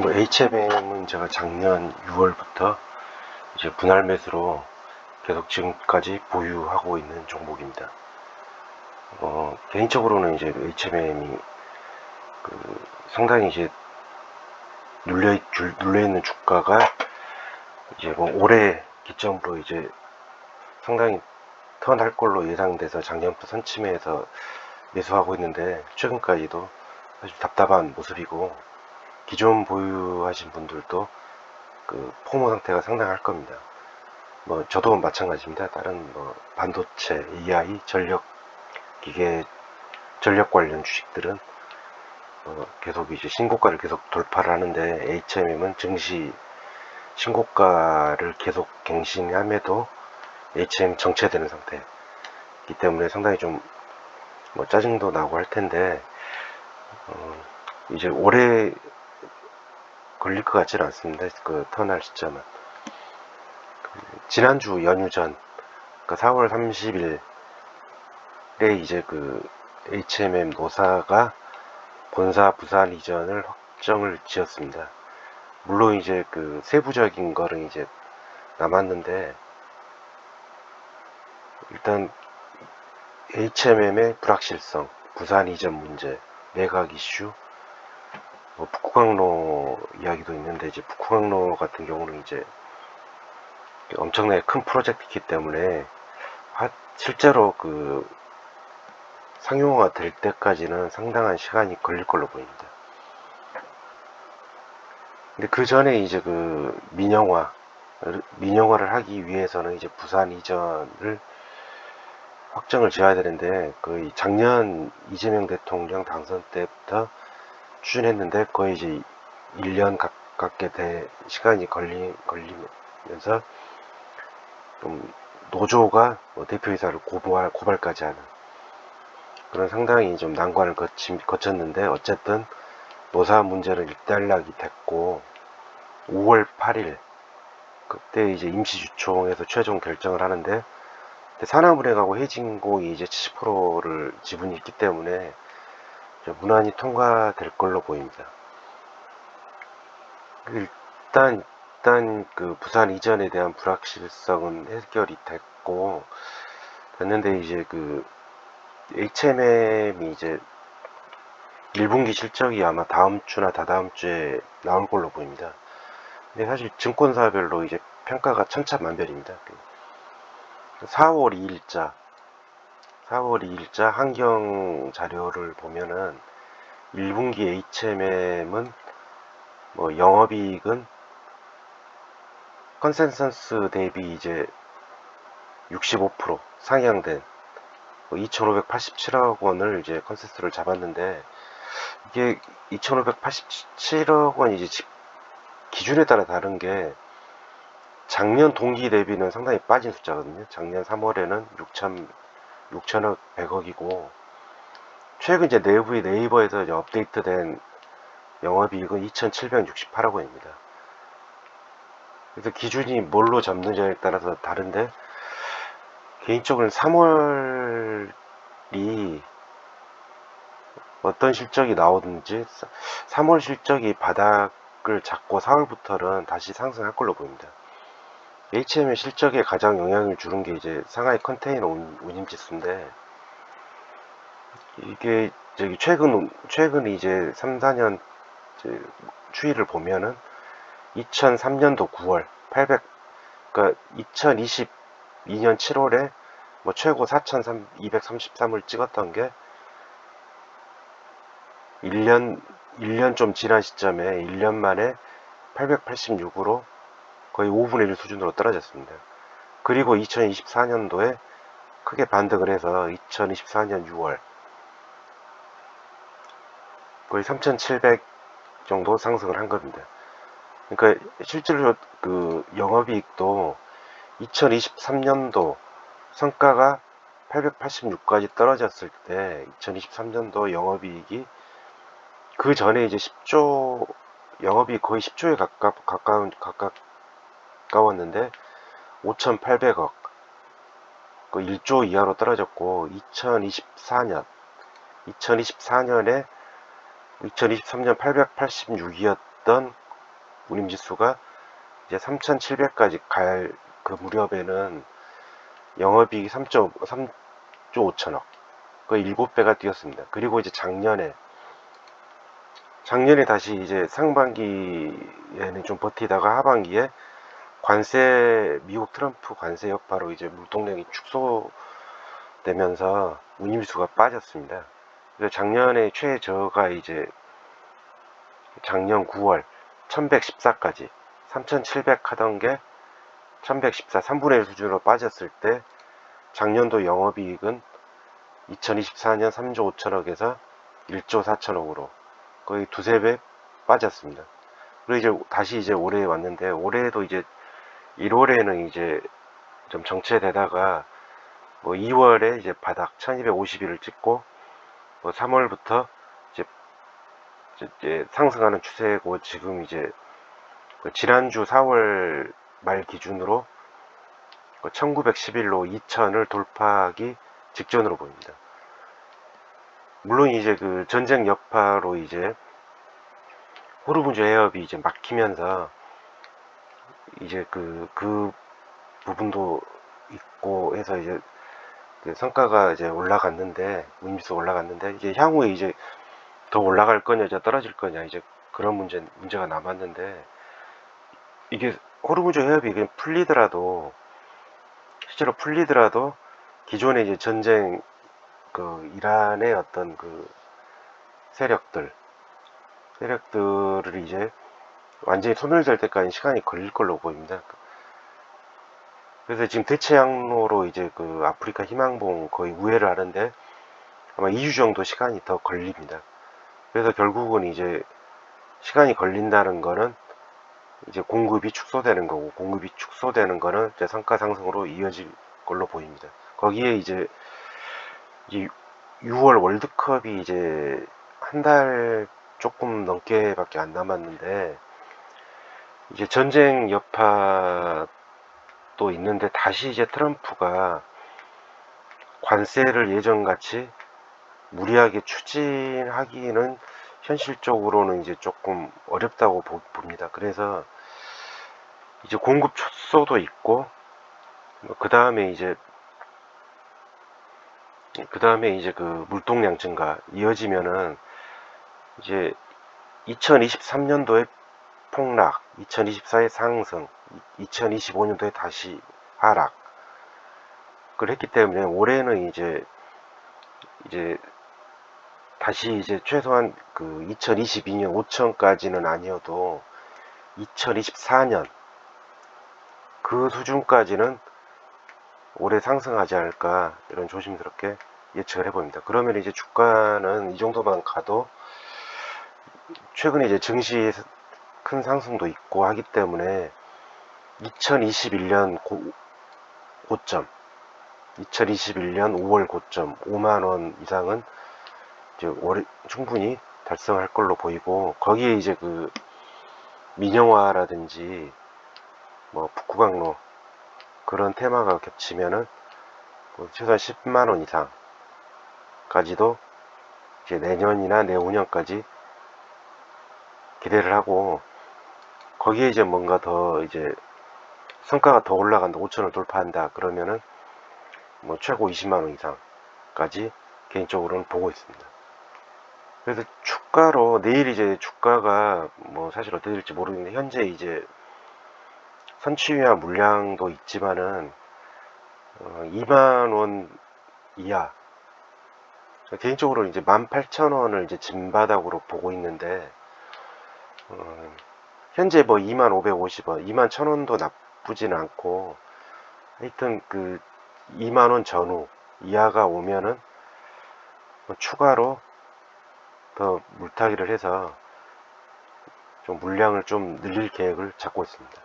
뭐 HMM은 제가 작년 6월부터 이제 분할 매수로 계속 지금까지 보유하고 있는 종목입니다. 개인적으로는 이제 HMM이 상당히 이제 눌려있는 주가가 이제 뭐 올해 기점으로 이제 상당히 턴할 걸로 예상돼서 작년부터 선침해서 매수하고 있는데, 최근까지도 사실 답답한 모습이고, 기존 보유하신 분들도 그 포모 상태가 상당할 겁니다. 뭐 저도 마찬가지입니다. 다른 뭐 반도체, AI, 전력 기계, 전력 관련 주식들은 계속 이제 신고가를 계속 돌파를 하는데, HMM은 증시 신고가를 계속 갱신함에도 HM 정체되는 상태이기 때문에 상당히 좀 뭐 짜증도 나고 할 텐데, 이제 오래 걸릴 것 같지는 않습니다. 그 턴할 시점은. 지난주 연휴 전, 그러니까 4월 30일에 이제 그 HMM 노사가 본사 부산 이전을 확정을 지었습니다. 물론 이제 그 세부적인 거는 이제 남았는데, 일단 HMM의 불확실성, 부산 이전 문제, 매각 이슈, 뭐 북구강로 이야기도 있는데, 이제 북구강로 같은 경우는 이제 엄청나게 큰 프로젝트이기 때문에 실제로 그 상용화가 될 때까지는 상당한 시간이 걸릴 걸로 보입니다. 근데 그 전에 이제 그 민영화를 하기 위해서는 이제 부산 이전을 확정을 지어야 되는데, 거의 작년 이재명 대통령 당선 때부터 추진했는데 거의 이제 1년 가깝게 시간이 걸리면서 좀 노조가 뭐 대표이사를 고발까지 하는 그런 상당히 좀 난관을 거쳤는데, 어쨌든 노사 문제는 일단락이 됐고, 5월 8일 그때 이제 임시주총에서 최종 결정을 하는데, 산하은행하고 해진공이 이제 70%를 지분이 있기 때문에 무난히 통과될 걸로 보입니다. 일단 그 부산 이전에 대한 불확실성은 해결이 됐는데, 이제 그 HMM이 이제 1분기 실적이 아마 다음 주나 다다음 주에 나올 걸로 보입니다. 근데 사실 증권사별로 이제 평가가 천차만별입니다. 4월 2일자 한경 자료를 보면은 1분기 HMM은 뭐 영업이익은 컨센서스 대비 이제 65% 상향된 2,587억 원을 이제 컨센서스를 잡았는데, 이게 2,587억 원이 이제 기준에 따라 다른 게, 작년 동기 대비는 상당히 빠진 숫자거든요. 작년 3월에는 6천억 100억이고, 최근 이제 내부의 네이버에서 이제 업데이트된 영업이익은 2,768억 원입니다. 그래서 기준이 뭘로 잡느냐에 따라서 다른데, 개인적으로는 3월이 어떤 실적이 나오든지 3월 실적이 바닥을 잡고 4월부터는 다시 상승할 걸로 보입니다. HM의 실적에 가장 영향을 주는 게 이제 상하이 컨테이너 운임지수인데, 이게 저기 최근 이제 3, 4년 이제 추이를 보면은 2003년도 9월 800, 그러니까 2022년 7월에 뭐 최고 4,233을 찍었던 게 1년 좀 지난 시점에 1년 만에 886으로 거의 5분의 1 수준으로 떨어졌습니다. 그리고 2024년도에 크게 반등을 해서 2024년 6월 거의 3,700 정도 상승을 한 겁니다. 그러니까 실제로 그 영업이익도 2023년도 성과가 886까지 떨어졌을 때, 2023년도 영업이익이 그 전에 이제 10조, 영업이 거의 10조에 가까웠는데 5,800억, 그 1조 이하로 떨어졌고, 2023년에 2023년 886이었던 운임지수가 이제 3,700까지 갈 그 무렵에는 영업이익이 3조 5천억, 거의 7배가 뛰었습니다. 그리고 이제 작년에 다시 이제 상반기에는 좀 버티다가 하반기에 미국 트럼프 관세 여파로 이제 물동량이 축소되면서 운임지수가 빠졌습니다. 그래서 작년에 최저가 이제 작년 9월 1114까지 3700 하던 게 1114, 3분의 1 수준으로 빠졌을 때 작년도 영업이익은 2024년 3조 5천억에서 1조 4천억으로 거의 두세 배 빠졌습니다. 그리고 이제 다시 이제 올해 왔는데, 올해도 이제 1월에는 이제 좀 정체되다가 뭐 2월에 이제 바닥 1250일을 찍고 뭐 3월부터 이제 상승하는 추세고, 지금 이제 지난주 4월 말 기준으로 1911로 2000을 돌파하기 직전으로 보입니다. 물론 이제 그 전쟁 여파로 이제 호르무즈 해협이 이제 막히면서 이제 그 부분도 있고 해서 이제 그 성과가 이제 올라갔는데, 운임지수 올라갔는데, 이제 향후에 이제 더 올라갈 거냐, 이제 떨어질 거냐, 이제 그런 문제가 남았는데, 이게 호르무즈 해협이 그냥 실제로 풀리더라도 기존에 이제 전쟁 이란의 어떤 세력들을 이제 완전히 소멸될 때까지 시간이 걸릴 걸로 보입니다. 그래서 지금 대체 항로로 이제 아프리카 희망봉 거의 우회를 하는데 아마 2주 정도 시간이 더 걸립니다. 그래서 결국은 이제 시간이 걸린다는 거는 이제 공급이 축소되는 거고, 공급이 축소되는 거는 이제 성과 상승으로 이어질 걸로 보입니다. 거기에 이제 6월 월드컵이 이제 한 달 조금 넘게밖에 안 남았는데, 이제 전쟁 여파도 있는데 다시 이제 트럼프가 관세를 예전같이 무리하게 추진하기는 현실적으로는 이제 조금 어렵다고 봅니다. 그래서 이제 공급 축소도 있고, 그 다음에 이제 물동량 증가 이어지면은 이제 2023년도에 폭락, 2024에 상승, 2025년도에 다시 하락을 했기 때문에 올해는 이제 다시 이제 최소한 2022년 5천까지는 아니어도 2024년 그 수준까지는 올해 상승하지 않을까, 이런 조심스럽게 예측을 해봅니다. 그러면 이제 주가는 이 정도만 가도, 최근에 이제 증시에 큰 상승도 있고 하기 때문에 2021년 고점, 2021년 5월 고점 5만원 이상은 이제 충분히 달성할 걸로 보이고, 거기에 이제 민영화라든지 뭐 북구강로 그런 테마가 겹치면은 최소한 10만원 이상까지도 이제 내년이나 내후년까지 기대를 하고, 거기에 이제 뭔가 더 이제 성과가 더 올라간다, 5천을 돌파한다 그러면은 뭐 최고 20만원 이상까지 개인적으로는 보고 있습니다. 그래서 주가로 내일 이제 주가가 뭐 사실 어떻게 될지 모르겠는데, 현재 이제 선취위와 물량도 있지만은 2만원 이하, 개인적으로 이제 18,000원을 이제 진바닥으로 보고 있는데, 현재 뭐 2550원, 21,000원도 나쁘진 않고, 하여튼 2만원 전후 이하가 오면은 추가로 더 물타기를 해서 좀 물량을 좀 늘릴 계획을 잡고 있습니다.